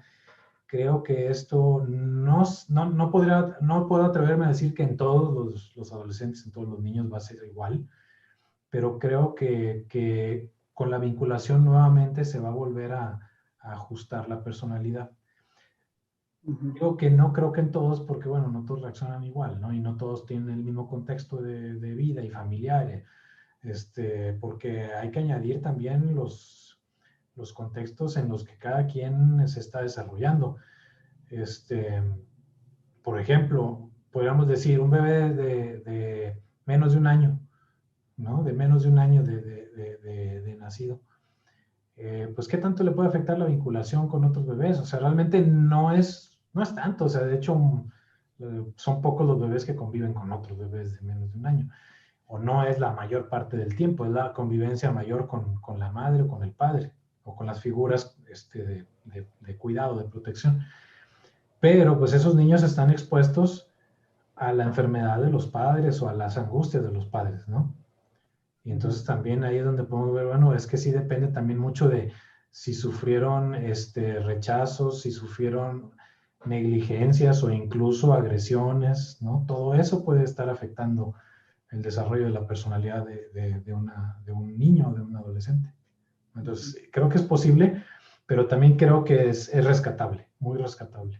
creo que esto no puedo atreverme a decir que en todos los adolescentes, en todos los niños va a ser igual, pero creo que con la vinculación nuevamente se va a volver a ajustar la personalidad. Digo que no creo que en todos, porque bueno, no todos reaccionan igual, ¿no? Y no todos tienen el mismo contexto de vida y familiar, porque hay que añadir también los contextos en los que cada quien se está desarrollando. Por ejemplo, podríamos decir un bebé de menos de un año, ¿no? De menos de un año de nacido. Pues qué tanto le puede afectar la vinculación con otros bebés. O sea, realmente no es tanto. O sea, de hecho, son pocos los bebés que conviven con otros bebés de menos de un año. O no es la mayor parte del tiempo, es la convivencia mayor con la madre o con el padre, o con las figuras de cuidado, de protección. Pero pues esos niños están expuestos a la enfermedad de los padres o a las angustias de los padres, ¿no? Y entonces también ahí es donde podemos ver, bueno, es que sí depende también mucho de si sufrieron rechazos, si sufrieron negligencias o incluso agresiones, ¿no? Todo eso puede estar afectando el desarrollo de la personalidad de un niño o de un adolescente. Entonces, creo que es posible, pero también creo que es rescatable, muy rescatable.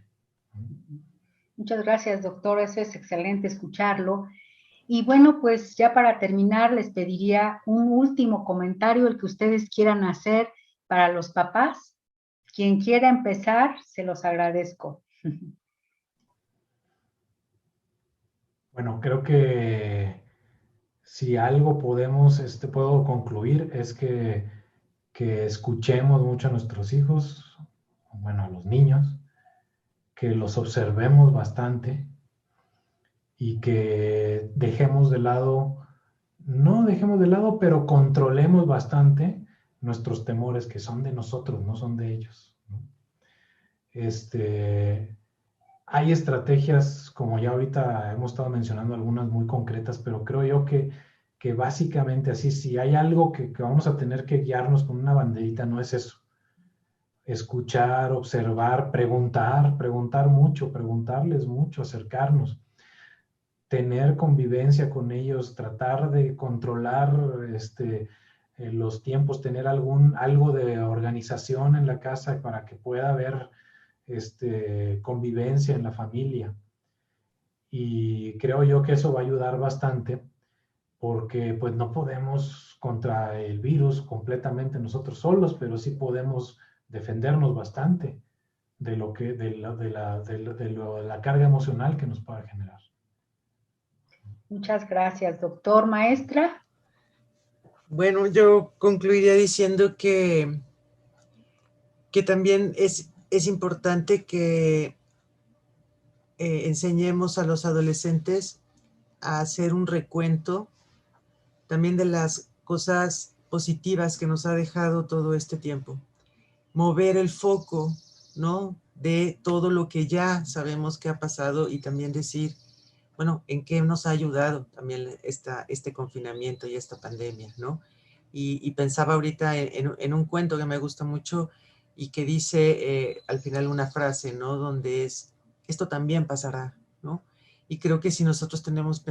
Muchas gracias, doctor. Eso es excelente escucharlo. Y bueno, pues ya para terminar, les pediría un último comentario, el que ustedes quieran hacer para los papás. Quien quiera empezar, se los agradezco. Bueno, creo que si algo puedo concluir es que escuchemos mucho a nuestros hijos, bueno, a los niños, que los observemos bastante y que dejemos de lado, no dejemos de lado, pero controlemos bastante nuestros temores, que son de nosotros, no son de ellos, ¿no? Hay estrategias, como ya ahorita hemos estado mencionando algunas muy concretas, pero creo yo que básicamente así, si hay algo que vamos a tener que guiarnos con una banderita, no es eso. Escuchar, observar, preguntar mucho, preguntarles mucho, acercarnos, tener convivencia con ellos, tratar de controlar los tiempos, tener algo de organización en la casa para que pueda haber convivencia en la familia. Y creo yo que eso va a ayudar bastante porque pues no podemos contra el virus completamente nosotros solos, pero sí podemos defendernos bastante de la carga emocional que nos pueda generar. Muchas gracias, doctor. Maestra. Bueno, yo concluiría diciendo que también es importante que enseñemos a los adolescentes a hacer un recuento también de las cosas positivas que nos ha dejado todo este tiempo. Mover el foco, ¿no?, de todo lo que ya sabemos que ha pasado y también decir, bueno, ¿en qué nos ha ayudado también este confinamiento y esta pandemia, ¿no? Y pensaba ahorita en un cuento que me gusta mucho y que dice al final una frase, ¿no?, donde es, esto también pasará, ¿no? Y creo que si nosotros tenemos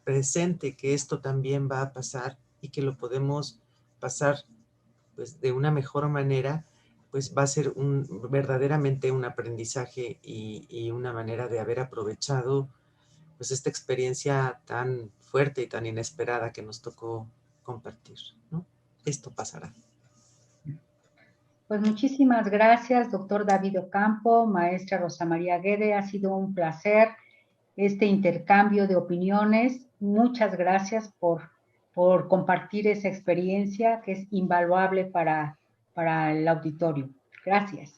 presente que esto también va a pasar y que lo podemos pasar pues de una mejor manera, pues va a ser verdaderamente un aprendizaje y una manera de haber aprovechado pues esta experiencia tan fuerte y tan inesperada que nos tocó compartir, ¿no? Esto pasará. Pues muchísimas gracias, doctor David Ocampo, maestra Rosa María Guede. Ha sido un placer este intercambio de opiniones. Muchas gracias por compartir esa experiencia que es invaluable para el auditorio. Gracias.